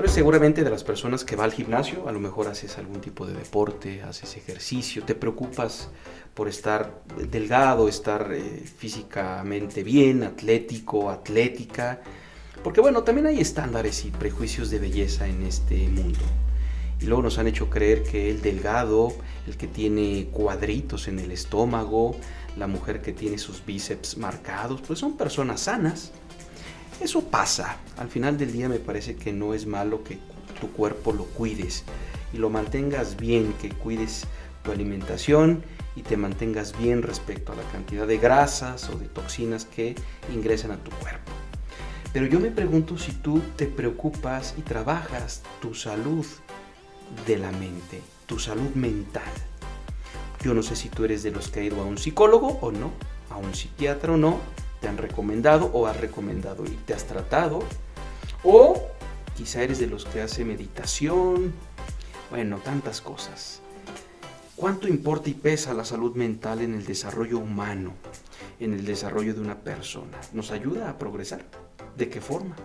Tú eres seguramente de las personas que va al gimnasio, a lo mejor haces algún tipo de deporte, haces ejercicio, te preocupas por estar delgado, estar físicamente bien, atlético, atlética, porque bueno, también hay estándares y prejuicios de belleza en este mundo. Y luego nos han hecho creer que el delgado, el que tiene cuadritos en el estómago, la mujer que tiene sus bíceps marcados, pues son personas sanas. Eso pasa. Al final del día me parece que no es malo que tu cuerpo lo cuides y lo mantengas bien, que cuides tu alimentación y te mantengas bien respecto a la cantidad de grasas o de toxinas que ingresan a tu cuerpo. Pero yo me pregunto si tú te preocupas y trabajas tu salud de la mente, tu salud mental. Yo no sé si tú eres de los que ha ido a un psicólogo o no, a un psiquiatra o no, te han recomendado o has recomendado y te has tratado, o quizá eres de los que hace meditación, bueno, tantas cosas. ¿Cuánto importa y pesa la salud mental en el desarrollo humano, en el desarrollo de una persona? ¿Nos ayuda a progresar? ¿De qué forma?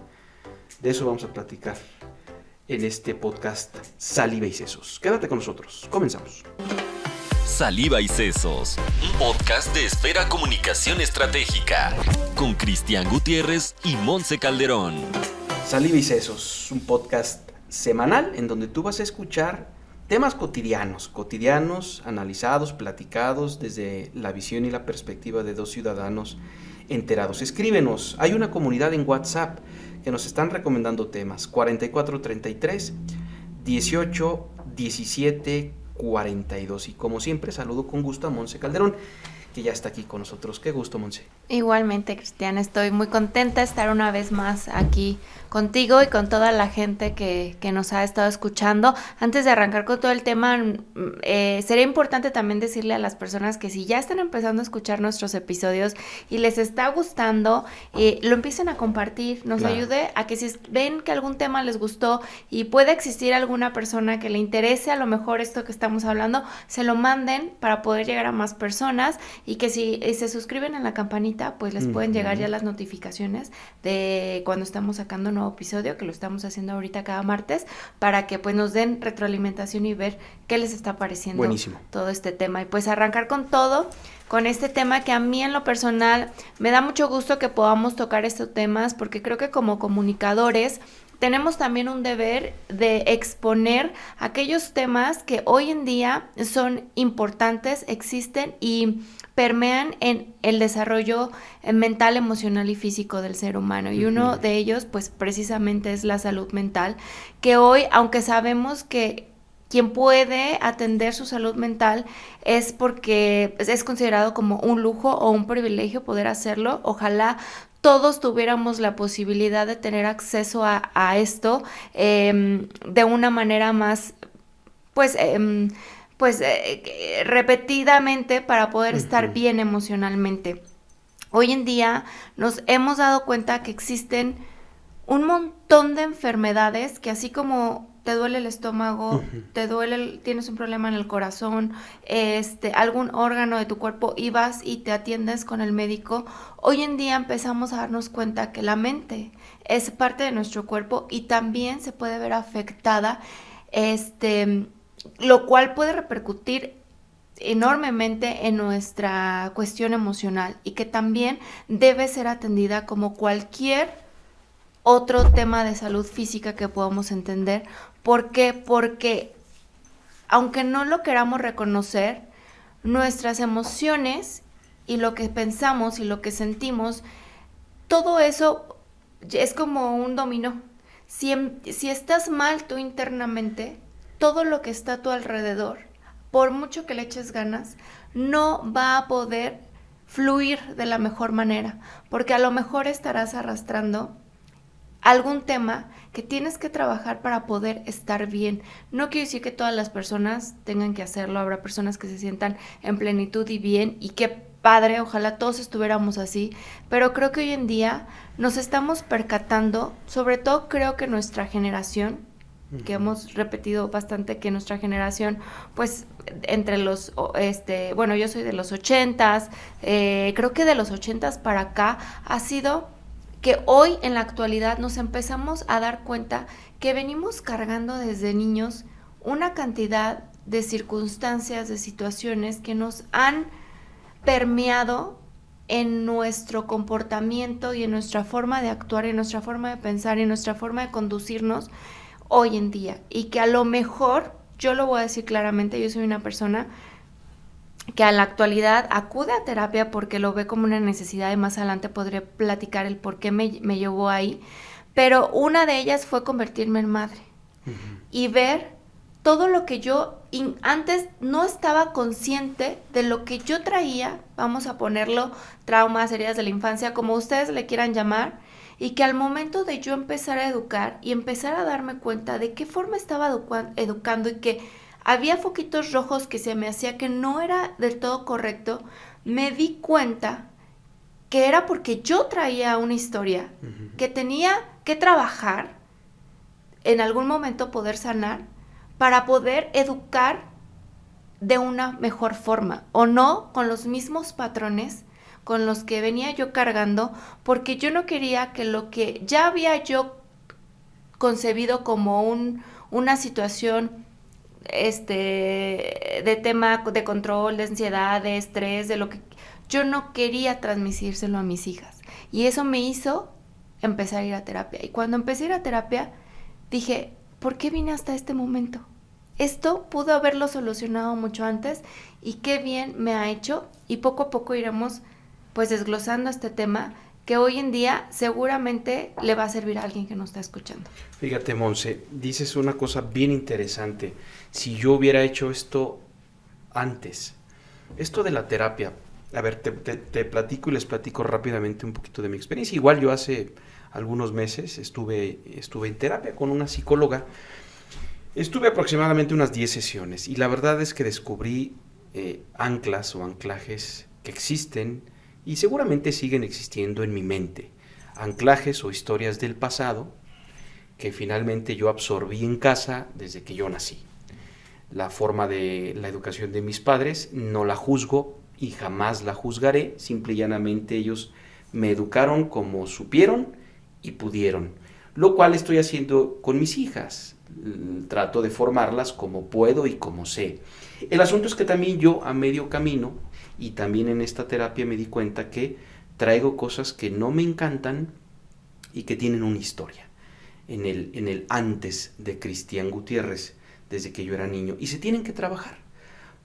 De eso vamos a platicar en este podcast Saliva y Sesos. Quédate con nosotros, comenzamos. Saliva y Sesos, un podcast de Esfera Comunicación Estratégica, con Cristian Gutiérrez y Monse Calderón. Saliva y Sesos, un podcast semanal en donde tú vas a escuchar temas cotidianos, analizados, platicados desde la visión y la perspectiva de dos ciudadanos enterados. Escríbenos, hay una comunidad en WhatsApp que nos están recomendando temas, 4433 18 17 42. Y como siempre, saludo con gusto a Monse Calderón, que ya está aquí con nosotros. Qué gusto, Monse. Igualmente, Cristian, estoy muy contenta de estar una vez más aquí contigo y con toda la gente que nos ha estado escuchando. Antes de arrancar con todo el tema, sería importante también decirle a las personas que si ya están empezando a escuchar nuestros episodios y les está gustando, lo empiecen a compartir, nos ayude a que si ven que algún tema les gustó y puede existir alguna persona que le interese a lo mejor esto que estamos hablando, se lo manden para poder llegar a más personas y que si se suscriben en la campanita, pues les pueden llegar ya las notificaciones de cuando estamos sacando un nuevo episodio, que lo estamos haciendo ahorita cada martes, para que pues nos den retroalimentación y ver qué les está pareciendo todo este tema. Y pues arrancar con todo, con este tema que a mí en lo personal me da mucho gusto que podamos tocar estos temas, porque creo que como comunicadores tenemos también un deber de exponer aquellos temas que hoy en día son importantes, existen y permean en el desarrollo mental, emocional y físico del ser humano. Y uno de ellos, pues precisamente es la salud mental, que hoy, aunque sabemos que quien puede atender su salud mental es porque es considerado como un lujo o un privilegio poder hacerlo. Ojalá todos tuviéramos la posibilidad de tener acceso a esto de una manera más, repetidamente para poder estar bien emocionalmente. Hoy en día nos hemos dado cuenta que existen un montón de enfermedades que así como te duele el estómago, tienes un problema en el corazón, algún órgano de tu cuerpo y vas y te atiendes con el médico, hoy en día empezamos a darnos cuenta que la mente es parte de nuestro cuerpo y también se puede ver afectada, lo cual puede repercutir enormemente en nuestra cuestión emocional y que también debe ser atendida como cualquier otro tema de salud física que podamos entender. ¿Por qué? Porque aunque no lo queramos reconocer, nuestras emociones y lo que pensamos y lo que sentimos, todo eso es como un dominó. Si estás mal tú internamente, todo lo que está a tu alrededor, por mucho que le eches ganas, no va a poder fluir de la mejor manera, porque a lo mejor estarás arrastrando algún tema que tienes que trabajar para poder estar bien. No quiero decir que todas las personas tengan que hacerlo, habrá personas que se sientan en plenitud y bien, y qué padre, ojalá todos estuviéramos así, pero creo que hoy en día nos estamos percatando, sobre todo creo que nuestra generación, que hemos repetido bastante que nuestra generación, pues entre los, yo soy de los 80s, creo que de los 80s para acá ha sido que hoy en la actualidad nos empezamos a dar cuenta que venimos cargando desde niños una cantidad de circunstancias, de situaciones que nos han permeado en nuestro comportamiento y en nuestra forma de actuar, en nuestra forma de pensar, en nuestra forma de conducirnos hoy en día. Y que a lo mejor, yo lo voy a decir claramente, yo soy una persona que a la actualidad acude a terapia porque lo ve como una necesidad y más adelante podré platicar el por qué me llevó ahí, pero una de ellas fue convertirme en madre y ver todo lo que yo antes no estaba consciente de lo que yo traía, vamos a ponerlo, traumas, heridas de la infancia, como ustedes le quieran llamar, y que al momento de yo empezar a educar y empezar a darme cuenta de qué forma estaba educando y que había foquitos rojos que se me hacía que no era del todo correcto, me di cuenta que era porque yo traía una historia que tenía que trabajar, en algún momento poder sanar, para poder educar de una mejor forma, o no con los mismos patrones con los que venía yo cargando, porque yo no quería que lo que ya había yo concebido como una situación de tema de control, de ansiedad, de estrés, de lo que yo no quería transmitírselo a mis hijas. Y eso me hizo empezar a ir a terapia. Y cuando empecé a ir a terapia, dije, ¿por qué vine hasta este momento? Esto pudo haberlo solucionado mucho antes y qué bien me ha hecho, y poco a poco iremos pues desglosando este tema que hoy en día seguramente le va a servir a alguien que nos está escuchando. Fíjate, Monse, dices una cosa bien interesante. Si yo hubiera hecho esto antes, esto de la terapia, a ver, te platico y les platico rápidamente un poquito de mi experiencia. Igual yo hace algunos meses estuve en terapia con una psicóloga. Estuve aproximadamente unas 10 sesiones y la verdad es que descubrí anclas o anclajes que existen y seguramente siguen existiendo en mi mente. Anclajes o historias del pasado que finalmente yo absorbí en casa desde que yo nací. La forma de la educación de mis padres no la juzgo y jamás la juzgaré, simple y llanamente ellos me educaron como supieron y pudieron, lo cual estoy haciendo con mis hijas. Trato de formarlas como puedo y como sé. El asunto es que también yo a medio camino y también en esta terapia me di cuenta que traigo cosas que no me encantan y que tienen una historia en el antes de Cristian Gutiérrez, desde que yo era niño, y se tienen que trabajar,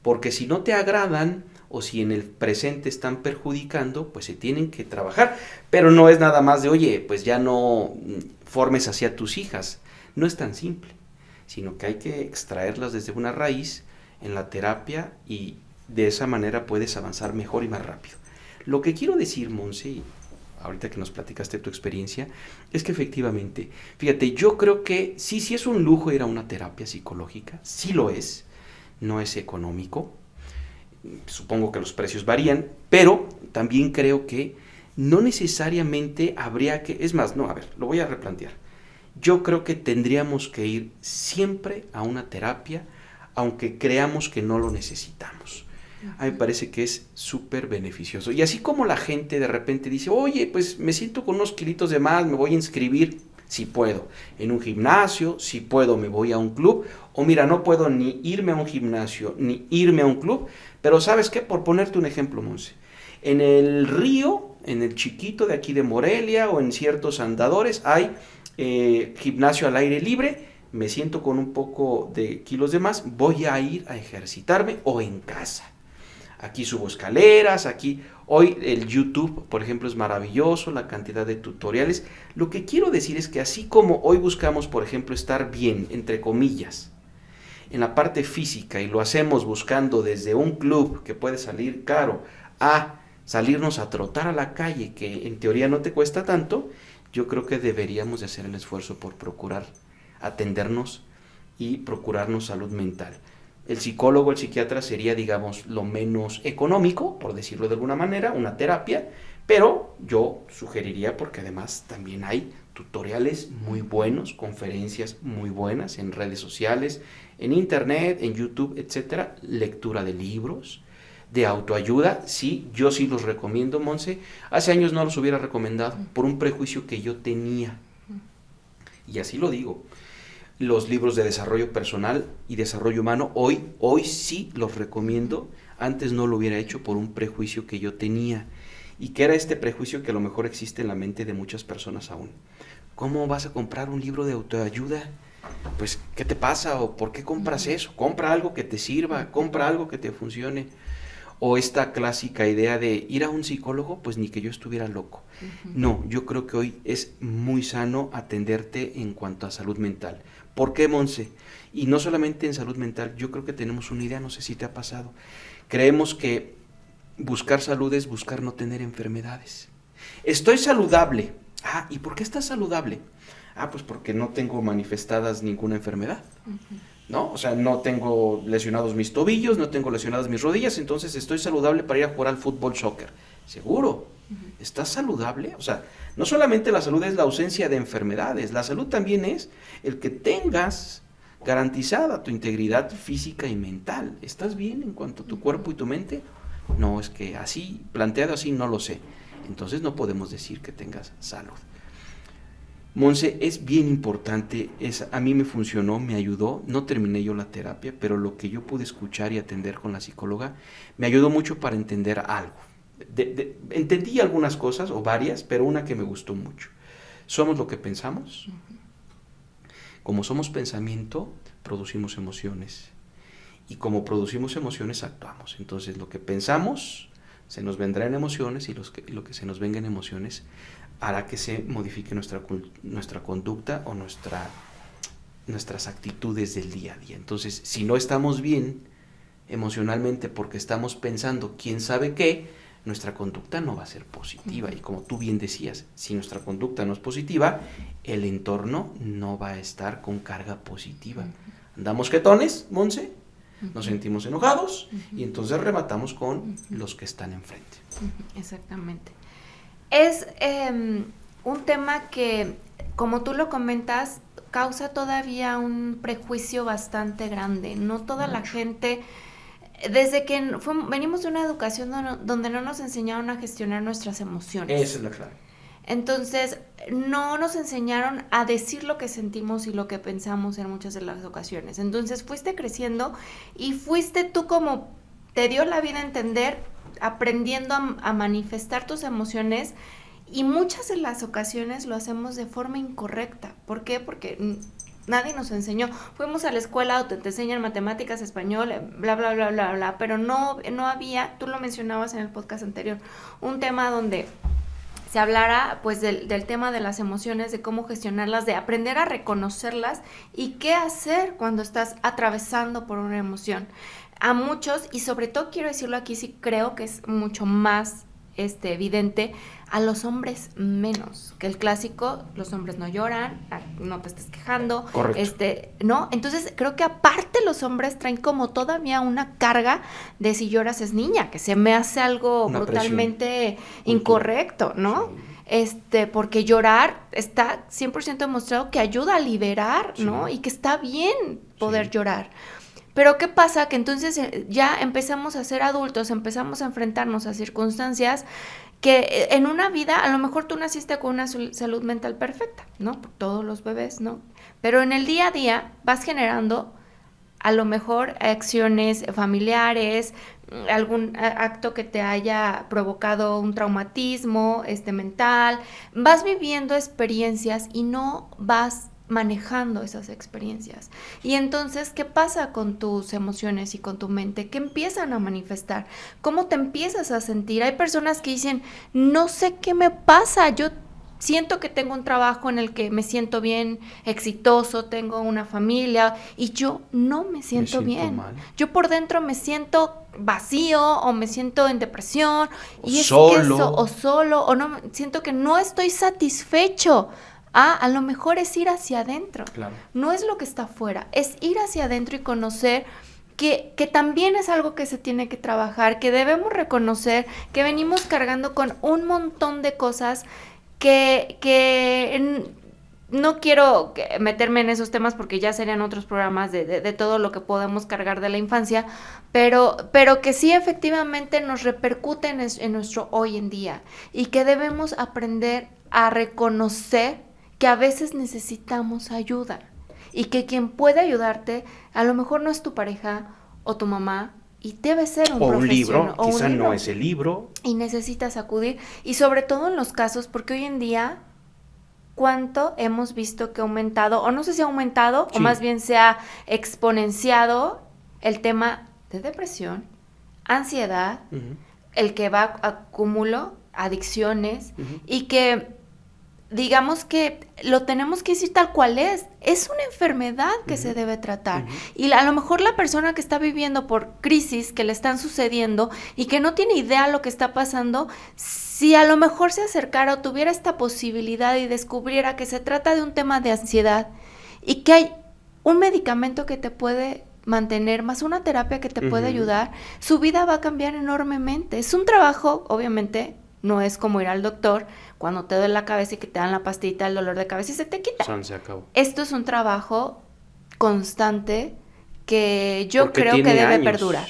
porque si no te agradan o si en el presente están perjudicando, pues se tienen que trabajar, pero no es nada más de, oye, pues ya no formes así a tus hijas. No es tan simple, sino que hay que extraerlas desde una raíz en la terapia y de esa manera puedes avanzar mejor y más rápido. Lo que quiero decir, Monse, ahorita que nos platicaste tu experiencia, es que efectivamente, fíjate, yo creo que sí es un lujo ir a una terapia psicológica, sí lo es, no es económico, supongo que los precios varían, pero también creo que no necesariamente habría que, es más, no, a ver, lo voy a replantear. Yo creo que tendríamos que ir siempre a una terapia, aunque creamos que no lo necesitamos. A mí me parece que es súper beneficioso. Y así como la gente de repente dice, oye, pues me siento con unos kilitos de más, me voy a inscribir, si puedo, en un gimnasio, si puedo, me voy a un club, o mira, no puedo ni irme a un gimnasio, ni irme a un club, pero ¿sabes qué? Por ponerte un ejemplo, Monse, en el río, en el chiquito de aquí de Morelia, o en ciertos andadores, hay gimnasio al aire libre, me siento con un poco de kilos de más, voy a ir a ejercitarme, o en casa. Aquí subo escaleras, aquí, hoy el YouTube, por ejemplo, es maravilloso, la cantidad de tutoriales. Lo que quiero decir es que así como hoy buscamos, por ejemplo, estar bien, entre comillas, en la parte física, y lo hacemos buscando desde un club que puede salir caro, a salirnos a trotar a la calle, que en teoría no te cuesta tanto, yo creo que deberíamos de hacer el esfuerzo por procurar atendernos y procurarnos salud mental. El psicólogo, el psiquiatra sería, digamos, lo menos económico, por decirlo de alguna manera, una terapia, pero yo sugeriría, porque además también hay tutoriales muy buenos, conferencias muy buenas en redes sociales, en internet, en YouTube, etcétera, lectura de libros, de autoayuda, sí, yo sí los recomiendo, Monse. Hace años no los hubiera recomendado por un prejuicio que yo tenía. Y así lo digo. Los libros de desarrollo personal y desarrollo humano, hoy sí los recomiendo. Antes no lo hubiera hecho por un prejuicio que yo tenía. Y que era este prejuicio que a lo mejor existe en la mente de muchas personas aún. ¿Cómo vas a comprar un libro de autoayuda? Pues, ¿qué te pasa? ¿O por qué compras eso? Compra algo que te sirva, compra algo que te funcione. O esta clásica idea de ir a un psicólogo, pues ni que yo estuviera loco. No, yo creo que hoy es muy sano atenderte en cuanto a salud mental. ¿Por qué, Monse? Y no solamente en salud mental, yo creo que tenemos una idea, no sé si te ha pasado. Creemos que buscar salud es buscar no tener enfermedades. Estoy saludable. Ah, ¿y por qué estás saludable? Ah, pues porque no tengo manifestadas ninguna enfermedad. ¿No? O sea, no tengo lesionados mis tobillos, no tengo lesionadas mis rodillas, entonces estoy saludable para ir a jugar al fútbol, soccer. ¿Seguro? ¿Estás saludable? O sea, no solamente la salud es la ausencia de enfermedades, la salud también es el que tengas garantizada tu integridad física y mental. ¿Estás bien en cuanto a tu cuerpo y tu mente? No, es que así, planteado así, no lo sé. Entonces no podemos decir que tengas salud. Monse, es bien importante, a mí me funcionó, me ayudó, no terminé yo la terapia, pero lo que yo pude escuchar y atender con la psicóloga me ayudó mucho para entender algo. Entendí algunas cosas, o varias, pero una que me gustó mucho. Somos lo que pensamos. Como somos pensamiento, producimos emociones. Y como producimos emociones, actuamos. Entonces, lo que pensamos, se nos vendrá en emociones, y lo que se nos venga en emociones hará que se modifique nuestra conducta o nuestras actitudes del día a día. Entonces, si no estamos bien emocionalmente porque estamos pensando quién sabe qué, nuestra conducta no va a ser positiva. Y como tú bien decías, si nuestra conducta no es positiva, el entorno no va a estar con carga positiva. Andamos jetones, Monse, nos sentimos enojados y entonces rematamos con los que están enfrente. Exactamente. Es un tema que, como tú lo comentas, causa todavía un prejuicio bastante grande. No toda la gente, desde que venimos de una educación donde no nos enseñaron a gestionar nuestras emociones. Esa es la clave. Entonces, no nos enseñaron a decir lo que sentimos y lo que pensamos en muchas de las ocasiones. Entonces, fuiste creciendo y fuiste tú, como te dio la vida a entender, aprendiendo a manifestar tus emociones, y muchas de las ocasiones lo hacemos de forma incorrecta. ¿Por qué? Porque nadie nos enseñó. Fuimos a la escuela, te enseñan matemáticas, español, bla, bla, bla, bla, bla, pero no había, tú lo mencionabas en el podcast anterior, un tema donde se hablara pues del tema de las emociones, de cómo gestionarlas, de aprender a reconocerlas y qué hacer cuando estás atravesando por una emoción. A muchos, y sobre todo quiero decirlo aquí, sí creo que es mucho más evidente, a los hombres menos, que el clásico, los hombres no lloran, no te estés quejando. Correcto. ¿No? Entonces creo que aparte los hombres traen como todavía una carga de si lloras es niña, que se me hace algo una brutalmente incorrecto, ¿no? Sí. Porque llorar está 100% demostrado que ayuda a liberar, sí, ¿no? Y que está bien poder llorar. Pero ¿qué pasa? Que entonces ya empezamos a ser adultos, empezamos a enfrentarnos a circunstancias que en una vida, a lo mejor tú naciste con una salud mental perfecta, ¿no? Todos los bebés, ¿no? Pero en el día a día vas generando a lo mejor acciones familiares, algún acto que te haya provocado un traumatismo mental, vas viviendo experiencias y no vas manejando esas experiencias. Y entonces, ¿qué pasa con tus emociones y con tu mente? ¿Qué empiezan a manifestar? ¿Cómo te empiezas a sentir? Hay personas que dicen, no sé qué me pasa, yo siento que tengo un trabajo en el que me siento bien, exitoso, tengo una familia y yo no me siento bien. Mal. Yo por dentro me siento vacío o me siento en depresión o solo o no, siento que no estoy satisfecho. A lo mejor es ir hacia adentro. Claro. No es lo que está afuera, es ir hacia adentro y conocer que también es algo que se tiene que trabajar, que debemos reconocer que venimos cargando con un montón de cosas que no quiero meterme en esos temas porque ya serían otros programas de todo lo que podemos cargar de la infancia, pero que sí efectivamente nos repercute en nuestro hoy en día y que debemos aprender a reconocer que a veces necesitamos ayuda y que quien puede ayudarte a lo mejor no es tu pareja o tu mamá y debe ser un profesional. Libro, quizá no es el libro. Y necesitas acudir y sobre todo en los casos, porque hoy en día cuánto hemos visto que ha aumentado, o no sé si ha aumentado, sí, o más bien se ha exponenciado el tema de depresión, ansiedad, el que va a acúmulo, adicciones, y que digamos que lo tenemos que decir tal cual es una enfermedad que se debe tratar, y a lo mejor la persona que está viviendo por crisis que le están sucediendo y que no tiene idea lo que está pasando, si a lo mejor se acercara o tuviera esta posibilidad y descubriera que se trata de un tema de ansiedad y que hay un medicamento que te puede mantener, más una terapia que te puede ayudar, su vida va a cambiar enormemente. Es un trabajo, obviamente, no es como ir al doctor cuando te duele la cabeza y que te dan la pastillita del dolor de cabeza y se te quita. Se acabó. Esto es un trabajo constante que yo creo que debe perdurar.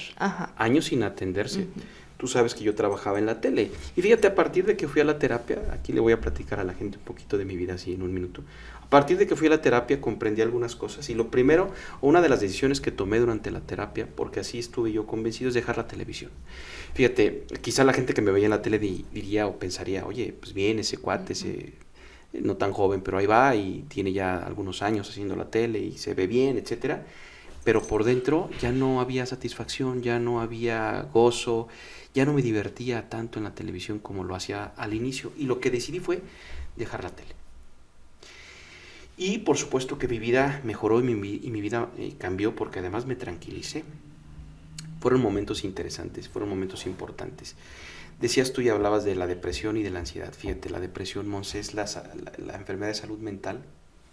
Años sin atenderse. Tú sabes que yo trabajaba en la tele. Y fíjate, a partir de que fui a la terapia, aquí le voy a platicar a la gente un poquito de mi vida así en un minuto. A partir de que fui a la terapia comprendí algunas cosas. Y lo primero, una de las decisiones que tomé durante la terapia, porque así estuve yo convencido, es dejar la televisión. Fíjate, quizá la gente que me veía en la tele diría o pensaría, oye, pues bien, ese cuate, ese no tan joven, pero ahí va y tiene ya algunos años haciendo la tele y se ve bien, etcétera. Pero por dentro ya no había satisfacción, ya no había gozo, ya no me divertía tanto en la televisión como lo hacía al inicio. Y lo que decidí fue dejar la tele. Y por supuesto que mi vida mejoró y mi vida cambió porque además me tranquilicé. Fueron momentos interesantes, fueron momentos importantes. Decías tú y hablabas de la depresión y de la ansiedad. Fíjate, la depresión, Monse, es la enfermedad de salud mental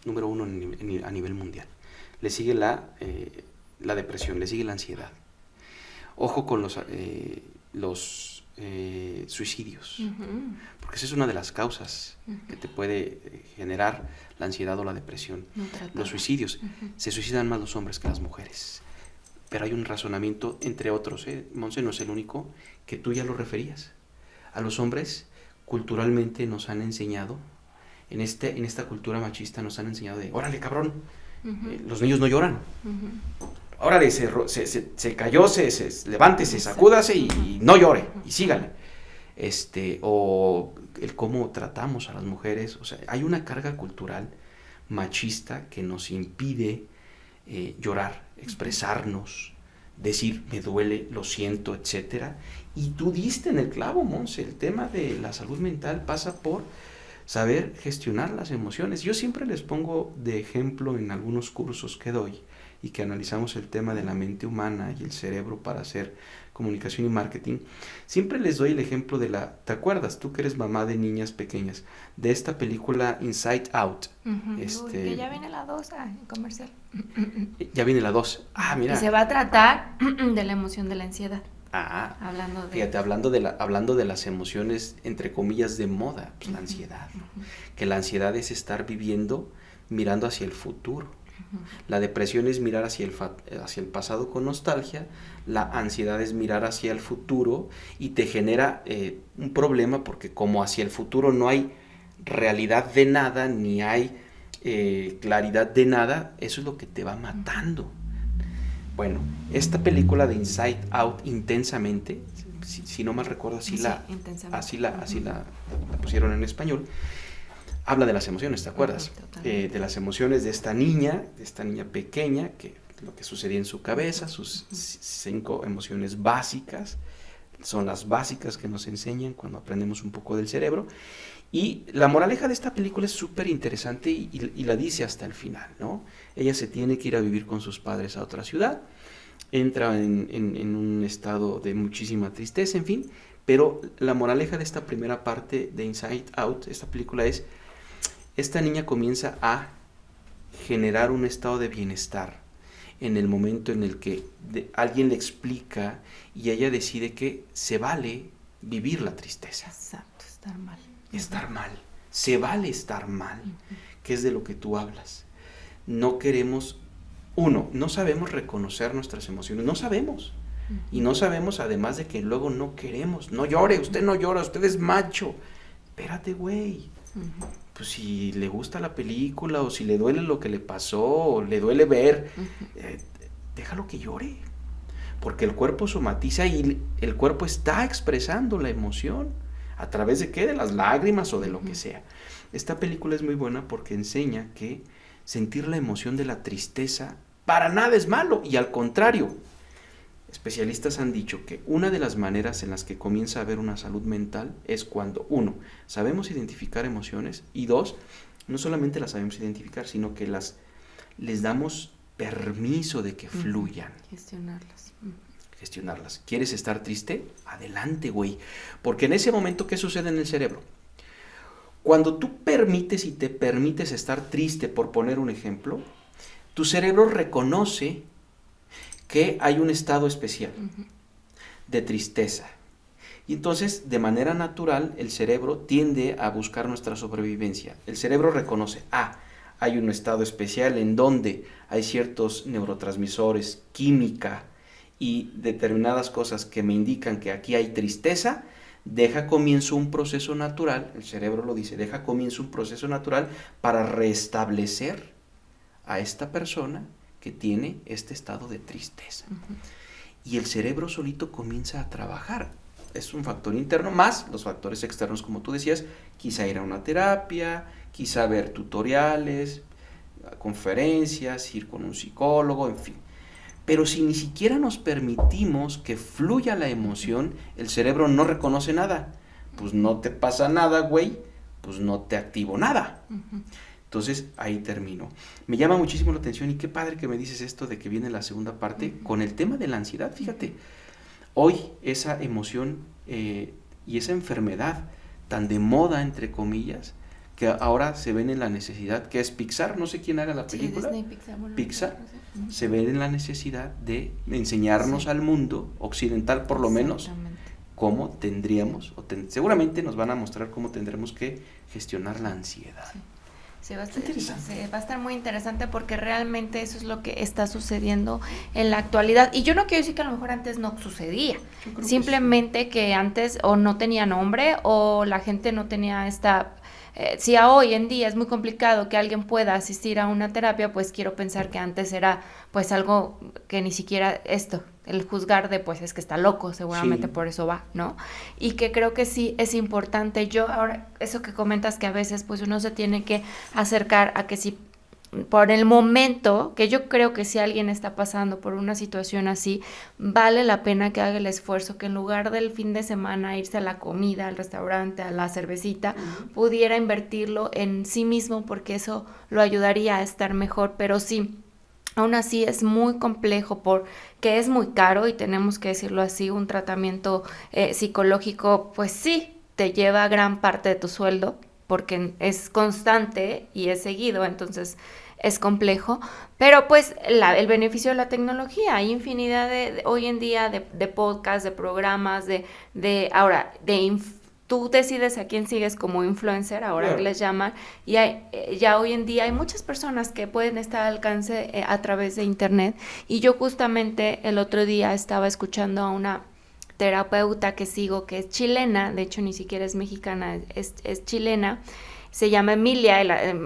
número 1 a nivel mundial. Le sigue la depresión, le sigue la ansiedad. Ojo con los suicidios, porque esa es una de las causas que te puede generar la ansiedad o la depresión. Los suicidios, se suicidan más los hombres que las mujeres. Pero hay un razonamiento, entre otros, Monse no es el único, que tú ya lo referías. A los hombres, culturalmente nos han enseñado, en esta cultura machista nos han enseñado de, órale cabrón, los niños no lloran. Órale, se cayó, levántese, sacúdase y no llore, y sígale. O el cómo tratamos a las mujeres, o sea, hay una carga cultural machista que nos impide llorar, expresarnos, decir me duele, lo siento, etcétera. Y tú diste en el clavo, Monse, el tema de la salud mental pasa por saber gestionar las emociones. Yo siempre les pongo de ejemplo en algunos cursos que doy y que analizamos el tema de la mente humana y el cerebro para hacer comunicación y marketing, siempre les doy el ejemplo de ¿te acuerdas? Tú que eres mamá de niñas pequeñas, de esta película Inside Out. Que ya viene la 2 en comercial. Ya viene la 2. Mira. Y se va a tratar de la emoción de la ansiedad. Fíjate, hablando de las emociones, entre comillas, de moda, pues la ansiedad. Que la ansiedad es estar viviendo, mirando hacia el futuro. La depresión es mirar hacia el pasado con nostalgia, la ansiedad es mirar hacia el futuro y te genera un problema porque como hacia el futuro no hay realidad de nada, ni hay claridad de nada, eso es lo que te va matando. Bueno, esta película de Inside Out, Intensamente, si no mal recuerdo, así la pusieron en español, habla de las emociones, ¿te acuerdas? De las emociones de esta niña pequeña, que lo que sucedía en su cabeza, sus 5 emociones básicas, son las básicas que nos enseñan cuando aprendemos un poco del cerebro. Y la moraleja de esta película es súper interesante y la dice hasta el final, ¿no? Ella se tiene que ir a vivir con sus padres a otra ciudad, entra en un estado de muchísima tristeza, en fin, pero la moraleja de esta primera parte de Inside Out, esta película es, esta niña comienza a generar un estado de bienestar en el momento en el que alguien le explica y ella decide que se vale vivir la tristeza. Exacto, estar mal. Estar mal. Se vale estar mal. que es de lo que tú hablas. No queremos, no sabemos reconocer nuestras emociones, no sabemos. Y no sabemos, además de que luego no queremos. No llore, usted no llora, usted es macho. Espérate, güey. Pues si le gusta la película, o si le duele lo que le pasó, o le duele ver, déjalo que llore. Porque el cuerpo somatiza y el cuerpo está expresando la emoción. ¿A través de qué? De las lágrimas o de lo que sea. Esta película es muy buena porque enseña que sentir la emoción de la tristeza para nada es malo. Y al contrario, especialistas han dicho que una de las maneras en las que comienza a haber una salud mental es cuando, 1, sabemos identificar emociones, y 2, no solamente las sabemos identificar, sino que les damos permiso de que fluyan. Gestionarlas. ¿Quieres estar triste? Adelante, güey. Porque en ese momento, ¿qué sucede en el cerebro? Cuando tú permites y te permites estar triste, por poner un ejemplo, tu cerebro reconoce que hay un estado especial de tristeza. Y entonces, de manera natural, el cerebro tiende a buscar nuestra sobrevivencia. El cerebro reconoce, hay un estado especial en donde hay ciertos neurotransmisores, química y determinadas cosas que me indican que aquí hay tristeza. Deja comienzo un proceso natural, el cerebro lo dice, deja comienzo un proceso natural para restablecer a esta persona que tiene este estado de tristeza. Y el cerebro solito comienza a trabajar. Es un factor interno más los factores externos, como tú decías, quizá ir a una terapia, quizá ver tutoriales, conferencias, ir con un psicólogo, en fin. Pero si ni siquiera nos permitimos que fluya la emoción, el cerebro no reconoce nada. Pues no te pasa nada, güey, pues no te activo nada. Entonces, ahí termino. Me llama muchísimo la atención y qué padre que me dices esto de que viene la segunda parte con el tema de la ansiedad. Fíjate, hoy esa emoción y esa enfermedad tan de moda, entre comillas, que ahora se ven en la necesidad, que es Pixar, no sé quién haga la película. Disney, Pixar, bueno, Pixar, se ven en la necesidad de enseñarnos al mundo occidental, por lo menos, cómo tendríamos, seguramente nos van a mostrar cómo tendremos que gestionar la ansiedad. Sí, va a estar muy interesante porque realmente eso es lo que está sucediendo en la actualidad. Y yo no quiero decir que a lo mejor antes no sucedía, simplemente que antes o no tenía nombre o la gente no tenía esta... si a hoy en día es muy complicado que alguien pueda asistir a una terapia, pues quiero pensar que antes era pues algo que ni siquiera el juzgar de pues es que está loco, seguramente por eso va, ¿no? Y que creo que sí es importante. Yo ahora, eso que comentas que a veces pues uno se tiene que acercar a que si por el momento, que yo creo que si alguien está pasando por una situación así, vale la pena que haga el esfuerzo, que en lugar del fin de semana irse a la comida, al restaurante, a la cervecita, pudiera invertirlo en sí mismo porque eso lo ayudaría a estar mejor, pero sí, aún así es muy complejo porque es muy caro y tenemos que decirlo así, un tratamiento psicológico, pues sí, te lleva gran parte de tu sueldo, porque es constante y es seguido, entonces es complejo, pero pues el beneficio de la tecnología, hay infinidad hoy en día de podcasts, de programas, tú decides a quién sigues como influencer, ahora que les llaman, y ya hoy en día hay muchas personas que pueden estar al alcance a través de internet, y yo justamente el otro día estaba escuchando a una terapeuta que sigo, que es chilena, de hecho ni siquiera es mexicana, es chilena, se llama Emilia,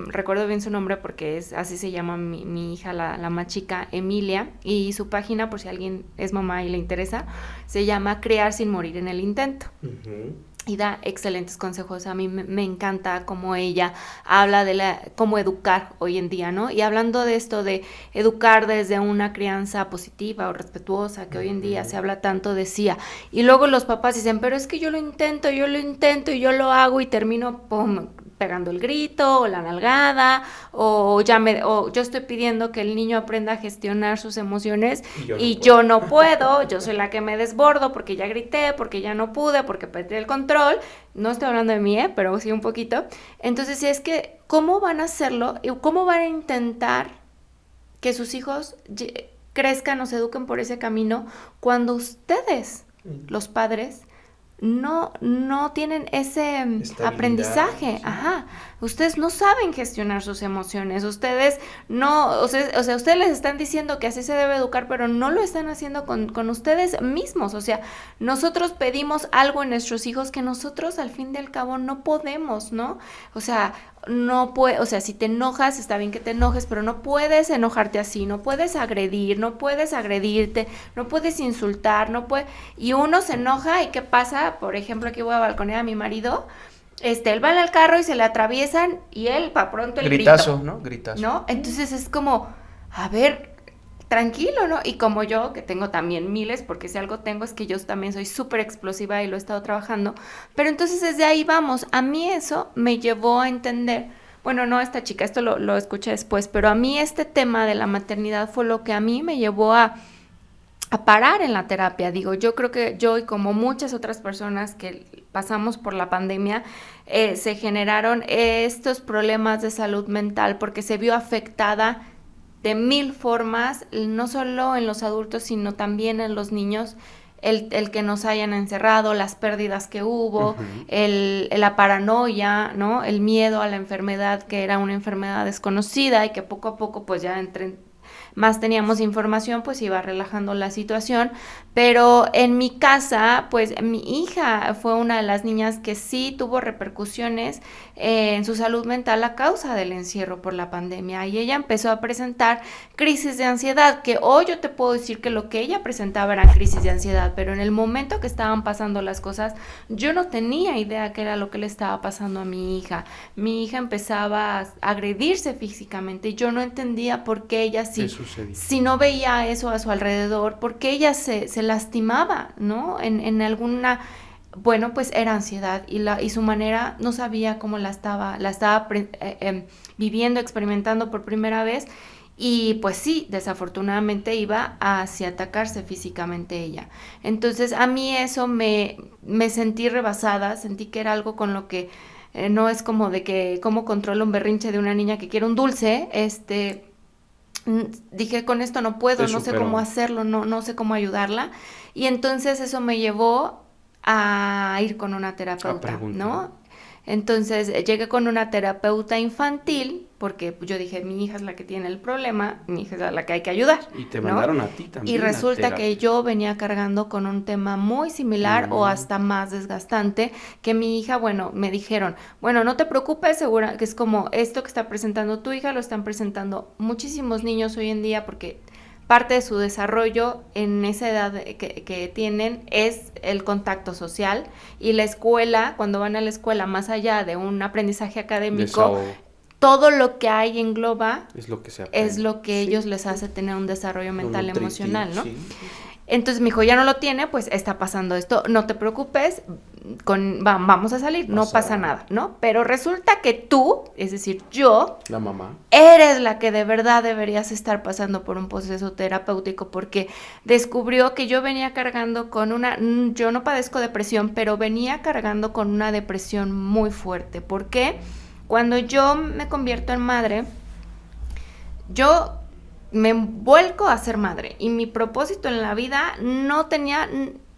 recuerdo bien su nombre porque así se llama mi hija, la más chica, Emilia, y su página, por si alguien es mamá y le interesa, se llama Criar sin morir en el intento. Y da excelentes consejos. A mí me encanta cómo ella habla de cómo educar hoy en día, ¿no? Y hablando de esto de educar desde una crianza positiva o respetuosa, que hoy en día se habla tanto, decía, y luego los papás dicen, pero es que yo lo intento y yo lo hago y termino pegando el grito o la nalgada o yo estoy pidiendo que el niño aprenda a gestionar sus emociones y yo no puedo, yo soy la que me desbordo porque ya grité, porque ya no pude, porque perdí el control. No estoy hablando de mí, pero sí un poquito. Entonces, si es que, ¿cómo van a hacerlo? ¿Y cómo van a intentar que sus hijos crezcan o se eduquen por ese camino cuando ustedes, los padres, no tienen ese aprendizaje. Sí. Ajá. Ustedes no saben gestionar sus emociones. Ustedes no, o sea, ustedes les están diciendo que así se debe educar, pero no lo están haciendo con ustedes mismos. O sea, nosotros pedimos algo en nuestros hijos que nosotros al fin y al cabo no podemos, ¿no? O sea, si te enojas, está bien que te enojes, pero no puedes enojarte así, no puedes agredir, no puedes agredirte, no puedes insultar, y uno se enoja, ¿y qué pasa? Por ejemplo, aquí voy a balconear a mi marido, él va en el carro y se le atraviesan, y él, pa' pronto el gritazo, grito, ¿no? Gritazo. ¿no? Entonces es como, a ver, tranquilo, ¿no? Y como yo, que tengo también miles, porque si algo tengo es que yo también soy súper explosiva y lo he estado trabajando, pero entonces desde ahí vamos. A mí eso me llevó a entender, bueno, no esta chica, esto lo escuché después, pero a mí este tema de la maternidad fue lo que a mí me llevó a parar en la terapia. Digo, yo creo que yo y como muchas otras personas que pasamos por la pandemia, se generaron estos problemas de salud mental porque se vio afectada de 1000 formas, no solo en los adultos, sino también en los niños, el que nos hayan encerrado, las pérdidas que hubo, la paranoia, ¿no? El miedo a la enfermedad, que era una enfermedad desconocida y que poco a poco pues ya más teníamos información, pues iba relajando la situación, pero en mi casa, pues mi hija fue una de las niñas que sí tuvo repercusiones en su salud mental a causa del encierro por la pandemia, y ella empezó a presentar crisis de ansiedad, que hoy yo te puedo decir que lo que ella presentaba era crisis de ansiedad, pero en el momento que estaban pasando las cosas, yo no tenía idea qué era lo que le estaba pasando a mi hija. Mi hija empezaba a agredirse físicamente y yo no entendía por qué ella sí. Si no veía eso a su alrededor, porque ella se lastimaba, ¿no? En alguna, bueno, pues era ansiedad y su manera, no sabía cómo la estaba viviendo, experimentando por primera vez, y pues sí, desafortunadamente iba hacia atacarse físicamente ella. Entonces a mí eso me sentí rebasada, sentí que era algo con lo que no es como de que cómo controla un berrinche de una niña que quiere un dulce, dije, con esto no puedo, no sé cómo hacerlo, no sé cómo ayudarla, y entonces eso me llevó a ir con una terapeuta, ¿no? Entonces llegué con una terapeuta infantil, porque yo dije, mi hija es la que tiene el problema, mi hija es la que hay que ayudar, y te ¿no? mandaron a ti también. Y resulta que yo venía cargando con un tema muy similar o hasta más desgastante, que mi hija, bueno, me dijeron, bueno, no te preocupes, segura que es como esto que está presentando tu hija, lo están presentando muchísimos niños hoy en día, porque parte de su desarrollo en esa edad que tienen es el contacto social, y la escuela, cuando van a la escuela, más allá de un aprendizaje académico, todo lo que hay engloba es lo que se aprende. Es lo que ellos les hace tener un desarrollo mental, emocional, ¿no? Sí. Entonces mi hijo ya no lo tiene, pues está pasando esto, no te preocupes, vamos a salir, no pasa nada, ¿no? Pero resulta que tú, es decir, yo, la mamá, eres la que de verdad deberías estar pasando por un proceso terapéutico, porque descubrió que yo venía cargando con yo no padezco depresión, pero venía cargando con una depresión muy fuerte. ¿Por qué? Cuando yo me convierto en madre, yo me vuelco a ser madre, y mi propósito en la vida no tenía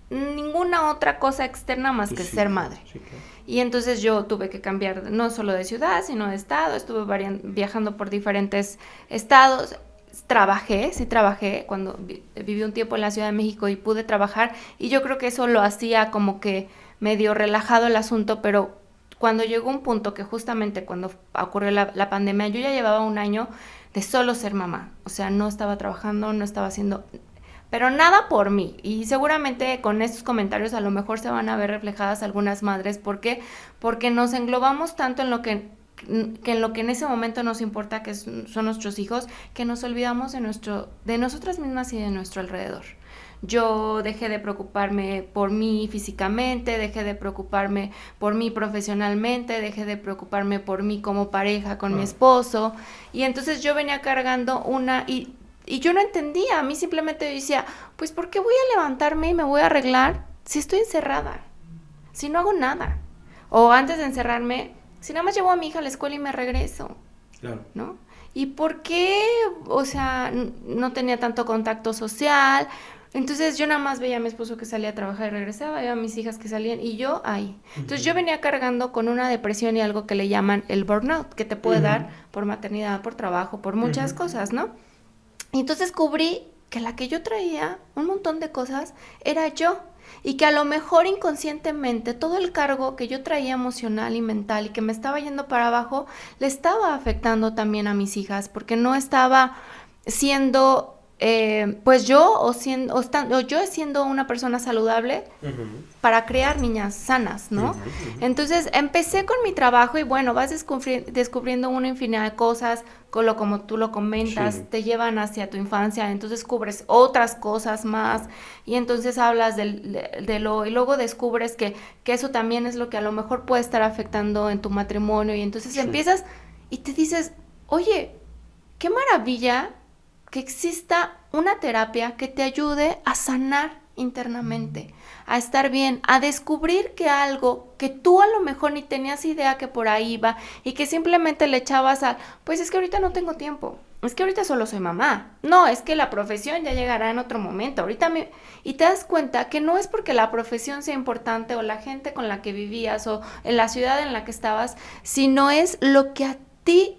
ninguna otra cosa externa más que ser madre. Sí, claro. Y entonces yo tuve que cambiar no solo de ciudad, sino de estado. Estuve viajando por diferentes estados. Sí trabajé cuando viví un tiempo en la Ciudad de México y pude trabajar, y yo creo que eso lo hacía como que medio relajado el asunto, pero cuando llegó un punto que justamente cuando ocurrió la pandemia, yo ya llevaba un año de solo ser mamá, o sea, no estaba trabajando, no estaba haciendo, pero nada por mí, y seguramente con estos comentarios a lo mejor se van a ver reflejadas algunas madres. ¿Por qué? Porque nos englobamos tanto en lo que en ese momento nos importa, que son nuestros hijos, que nos olvidamos de nosotras mismas y de nuestro alrededor. Yo dejé de preocuparme por mí físicamente, dejé de preocuparme por mí profesionalmente, dejé de preocuparme por mí como pareja con mi esposo, y entonces yo venía cargando y yo no entendía. A mí simplemente decía, pues ¿por qué voy a levantarme y me voy a arreglar si estoy encerrada? Si no hago nada. O antes de encerrarme, si nada más llevo a mi hija a la escuela y me regreso. Claro. ¿No? ¿Y por qué? O sea, no tenía tanto contacto social, Entonces yo nada más veía a mi esposo que salía a trabajar y regresaba, veía a mis hijas que salían y yo ahí. Entonces yo venía cargando con una depresión y algo que le llaman el burnout, que te puede dar por maternidad, por trabajo, por muchas cosas, ¿no? Y entonces descubrí que la que yo traía, un montón de cosas, era yo. Y que a lo mejor inconscientemente todo el cargo que yo traía emocional y mental y que me estaba yendo para abajo, le estaba afectando también a mis hijas, porque no estaba siendo... pues yo o yo siendo una persona saludable para crear niñas sanas, ¿no? Entonces empecé con mi trabajo y bueno, vas descubriendo una infinidad de cosas, como tú lo comentas, te llevan hacia tu infancia, entonces descubres otras cosas más y entonces hablas y luego descubres que eso también es lo que a lo mejor puede estar afectando en tu matrimonio y entonces empiezas y te dices, oye, qué maravilla que exista una terapia que te ayude a sanar internamente, a estar bien, a descubrir que algo que tú a lo mejor ni tenías idea que por ahí iba y que simplemente le echabas pues es que ahorita no tengo tiempo, es que ahorita solo soy mamá, no, es que la profesión ya llegará en otro momento, y te das cuenta que no es porque la profesión sea importante o la gente con la que vivías o en la ciudad en la que estabas, sino es lo que a ti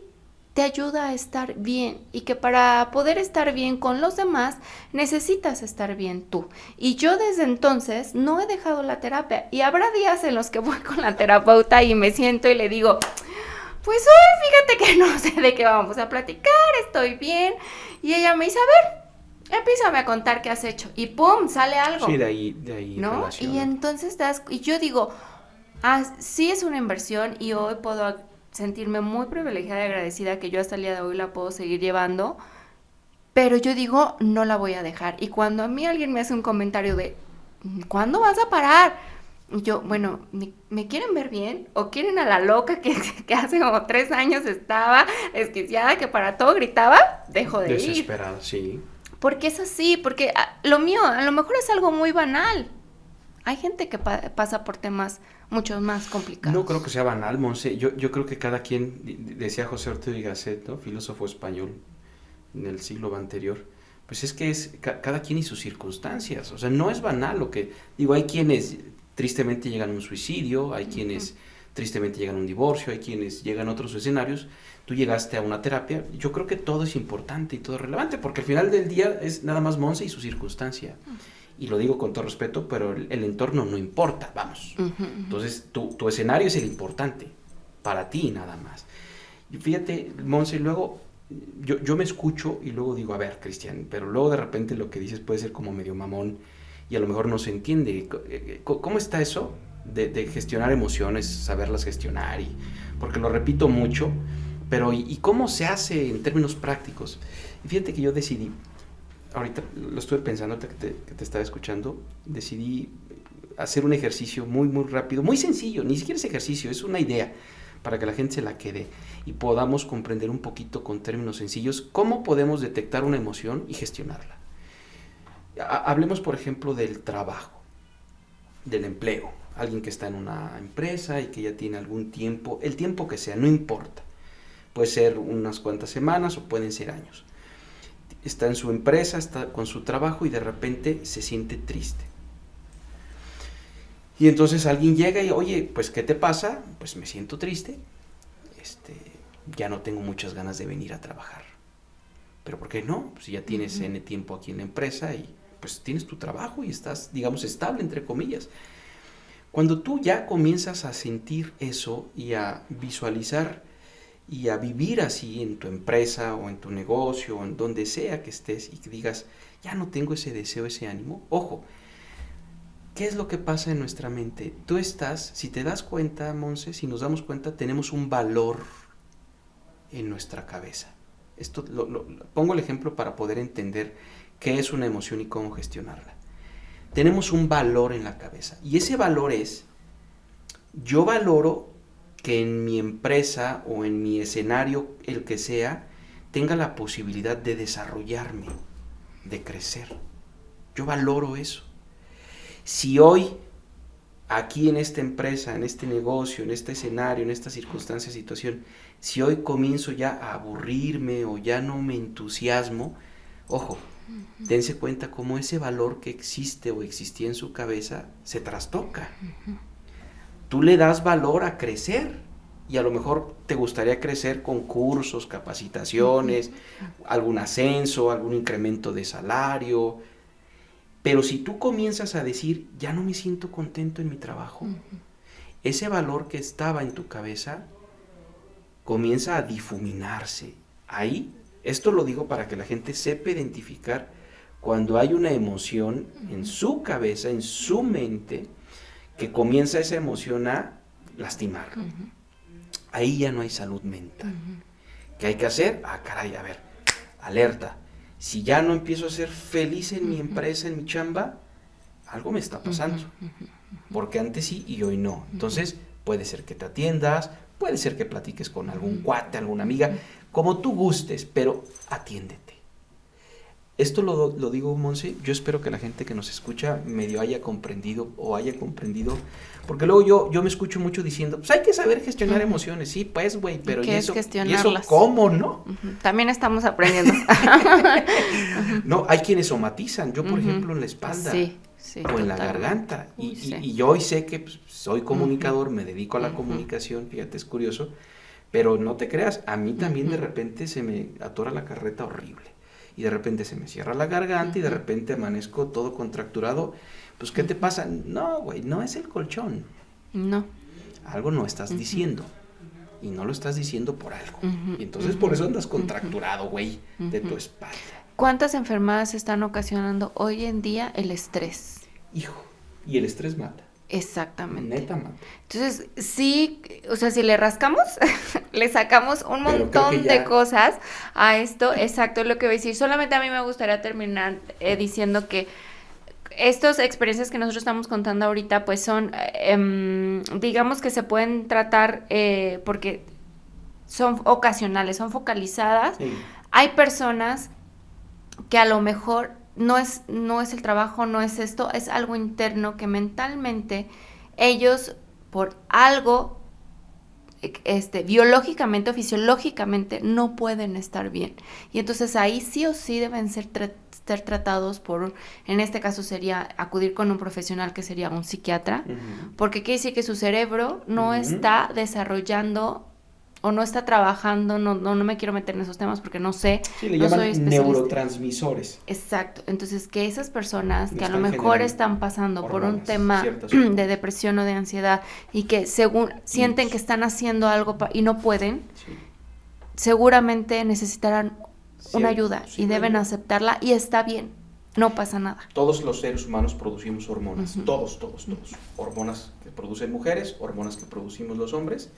te ayuda a estar bien y que para poder estar bien con los demás necesitas estar bien tú. Y yo desde entonces no he dejado la terapia y habrá días en los que voy con la terapeuta y me siento y le digo, pues hoy fíjate que no sé de qué vamos a platicar, estoy bien. Y ella me dice, a ver, empiézame a contar qué has hecho y ¡pum! Sale algo. Sí, de ahí ¿no? relaciona. Y entonces y yo digo, sí es una inversión y hoy puedo sentirme muy privilegiada y agradecida que yo hasta el día de hoy la puedo seguir llevando, pero yo digo, no la voy a dejar. Y cuando a mí alguien me hace un comentario de, ¿cuándo vas a parar? Y yo, bueno, ¿me quieren ver bien? ¿O quieren a la loca que hace como 3 años estaba desquiciada, que para todo gritaba? Dejo de ir. Desesperada, sí. Porque es así, porque lo mío a lo mejor es algo muy banal. Hay gente que pasa por temas mucho más complicados. No creo que sea banal, Monse. Yo creo que cada quien, decía José Ortega y Gasset, ¿no? Filósofo español en el siglo anterior, pues es que es cada quien y sus circunstancias. O sea, no es banal lo que... Digo, hay quienes tristemente llegan a un suicidio, hay quienes tristemente llegan a un divorcio, hay quienes llegan a otros escenarios. Tú llegaste a una terapia. Yo creo que todo es importante y todo es relevante, porque al final del día es nada más Monse y su circunstancia. Y lo digo con todo respeto, pero el entorno no importa, vamos. Entonces, tu escenario es el importante, para ti nada más. Y fíjate, Monse, luego yo me escucho y luego digo, a ver, Cristian, pero luego de repente lo que dices puede ser como medio mamón y a lo mejor no se entiende. ¿Cómo está eso de gestionar emociones, saberlas gestionar? Porque lo repito mucho, pero ¿y cómo se hace en términos prácticos? Y fíjate que yo decidí, ahorita lo estuve pensando que te estaba escuchando, decidí hacer un ejercicio muy, muy rápido, muy sencillo, ni siquiera es ejercicio, es una idea para que la gente se la quede y podamos comprender un poquito con términos sencillos cómo podemos detectar una emoción y gestionarla. Hablemos, por ejemplo, del trabajo, del empleo. Alguien que está en una empresa y que ya tiene algún tiempo, el tiempo que sea, no importa. Puede ser unas cuantas semanas o pueden ser años. Está en su empresa, está con su trabajo y de repente se siente triste. Y entonces alguien llega y, oye, pues ¿qué te pasa? Pues me siento triste, ya no tengo muchas ganas de venir a trabajar. ¿Pero por qué no? Pues ya tienes N tiempo aquí en la empresa y pues tienes tu trabajo y estás, digamos, estable, entre comillas. Cuando tú ya comienzas a sentir eso y a visualizar y a vivir así en tu empresa o en tu negocio o en donde sea que estés y que digas, ya no tengo ese deseo, ese ánimo, ojo, ¿qué es lo que pasa en nuestra mente? Tú estás, si te das cuenta, Monse, si nos damos cuenta, tenemos un valor en nuestra cabeza. Esto pongo el ejemplo para poder entender qué es una emoción y cómo gestionarla. Tenemos un valor en la cabeza y ese valor es, yo valoro que en mi empresa o en mi escenario, el que sea, tenga la posibilidad de desarrollarme, de crecer. Yo valoro eso. Si hoy, aquí en esta empresa, en este negocio, en este escenario, en esta circunstancia, situación, si hoy comienzo ya a aburrirme o ya no me entusiasmo, ojo, dense cuenta cómo ese valor que existe o existía en su cabeza se trastoca. Tú le das valor a crecer y a lo mejor te gustaría crecer con cursos, capacitaciones, algún ascenso, algún incremento de salario, pero si tú comienzas a decir, ya no me siento contento en mi trabajo, ese valor que estaba en tu cabeza comienza a difuminarse. Ahí, esto lo digo para que la gente sepa identificar cuando hay una emoción en su cabeza, en su mente, que comienza esa emoción a lastimarlo. Ahí ya no hay salud mental. ¿Qué hay que hacer? Caray, a ver, alerta. Si ya no empiezo a ser feliz en mi empresa, en mi chamba, algo me está pasando. Porque antes sí y hoy no. Entonces, puede ser que te atiendas, puede ser que platiques con algún cuate, alguna amiga, como tú gustes, pero atiéndete. Esto lo digo, Monse, yo espero que la gente que nos escucha medio haya comprendido, porque luego yo me escucho mucho diciendo, pues hay que saber gestionar emociones, sí, pues, güey, pero ¿y eso cómo, no? También estamos aprendiendo. No, hay quienes somatizan, yo por ejemplo en la espalda, o en la garganta, y yo hoy sé que pues, soy comunicador, me dedico a la comunicación, fíjate, es curioso, pero no te creas, a mí también de repente se me atora la carreta horrible. Y de repente se me cierra la garganta y de repente amanezco todo contracturado. Pues, ¿qué te pasa? No, güey, no es el colchón. No. Algo no estás diciendo. Y no lo estás diciendo por algo. Y entonces por eso andas contracturado, güey, de tu espalda. ¿Cuántas enfermedades están ocasionando hoy en día el estrés? Hijo, y el estrés mata. Exactamente. Neta mata. Entonces, sí, o sea, si le rascamos, le sacamos un montón de cosas a esto. Exacto, es lo que voy a decir. Solamente a mí me gustaría terminar diciendo que estas experiencias que nosotros estamos contando ahorita, pues son, digamos que se pueden tratar porque son ocasionales, son focalizadas. Sí. Hay personas que a lo mejor no es el trabajo, no es esto, es algo interno que mentalmente ellos por algo biológicamente o fisiológicamente no pueden estar bien. Y entonces ahí sí o sí deben ser tratados en este caso sería acudir con un profesional que sería un psiquiatra, porque quiere decir que su cerebro no está desarrollando o no está trabajando, no me quiero meter en esos temas porque no sé. Sí, le llaman neurotransmisores. Exacto, entonces que esas personas que a lo mejor están pasando por un tema de depresión o de ansiedad y que según sienten que están haciendo algo y no pueden, seguramente necesitarán una ayuda y deben aceptarla y está bien, no pasa nada. Todos los seres humanos producimos hormonas, todos. Hormonas que producen mujeres, hormonas que producimos los hombres.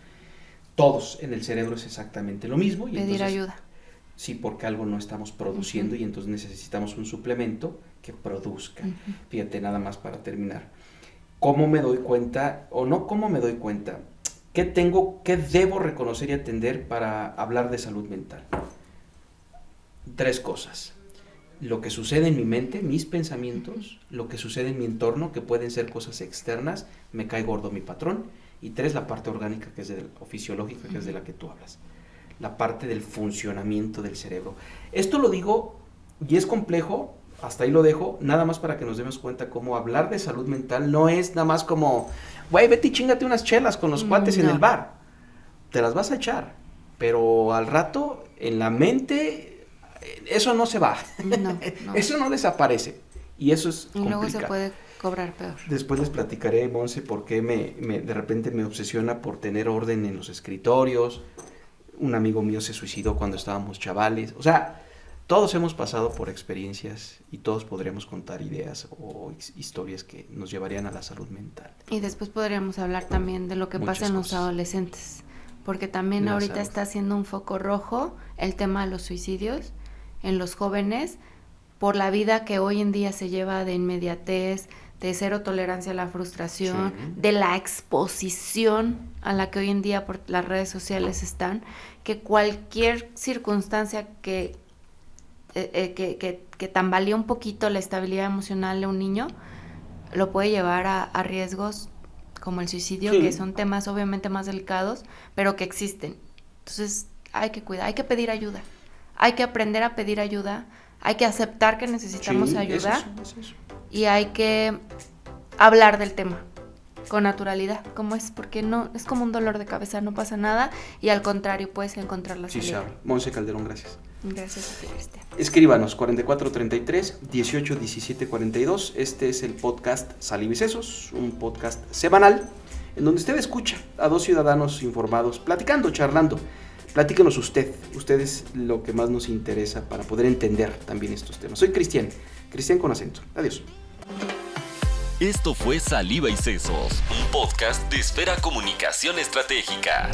Todos en el cerebro es exactamente lo mismo. Y pedir entonces, ayuda. Sí, porque algo no estamos produciendo y entonces necesitamos un suplemento que produzca. Fíjate, nada más para terminar. ¿Cómo me doy cuenta, o no cómo me doy cuenta? ¿Qué debo reconocer y atender para hablar de salud mental? 3 cosas. Lo que sucede en mi mente, mis pensamientos, lo que sucede en mi entorno, que pueden ser cosas externas, me cae gordo mi patrón, y 3, la parte orgánica o fisiológica, que es de la que tú hablas, la parte del funcionamiento del cerebro. Esto lo digo, y es complejo, hasta ahí lo dejo, nada más para que nos demos cuenta cómo hablar de salud mental no es nada más como, güey, vete y chíngate unas chelas con los cuates en el bar, te las vas a echar, pero al rato, en la mente, eso no se va, no. Eso no desaparece, y eso es complicado. Luego se puede cobrar peor. Después les platicaré, Monse, por qué de repente me obsesiona por tener orden en los escritorios. Un amigo mío se suicidó cuando estábamos chavales. O sea, todos hemos pasado por experiencias y todos podríamos contar ideas o historias que nos llevarían a la salud mental. Y después podríamos hablar también de lo que pasa en los adolescentes, porque también ahorita está haciendo un foco rojo el tema de los suicidios en los jóvenes por la vida que hoy en día se lleva de inmediatez, de cero tolerancia a la frustración, de la exposición a la que hoy en día por las redes sociales están, que cualquier circunstancia que tambalee un poquito la estabilidad emocional de un niño, lo puede llevar a riesgos como el suicidio, que son temas obviamente más delicados, pero que existen. Entonces hay que cuidar, hay que pedir ayuda, hay que aprender a pedir ayuda hay que aceptar que necesitamos ayuda es eso. y hay que hablar del tema con naturalidad, como es, porque no es como un dolor de cabeza, no pasa nada y al contrario puedes encontrar la salida. Sí, se habla. Monse Calderón, gracias. Gracias a ti, Cristian. Escríbanos 4433 18 17 42. Este es el podcast Saliva y Sesos, un podcast semanal en donde usted escucha a dos ciudadanos informados platicando, charlando. Platíquenos usted es lo que más nos interesa para poder entender también estos temas. Soy Cristian con acento. Adiós. Esto fue Saliva y Sesos, un podcast de Esfera Comunicación Estratégica.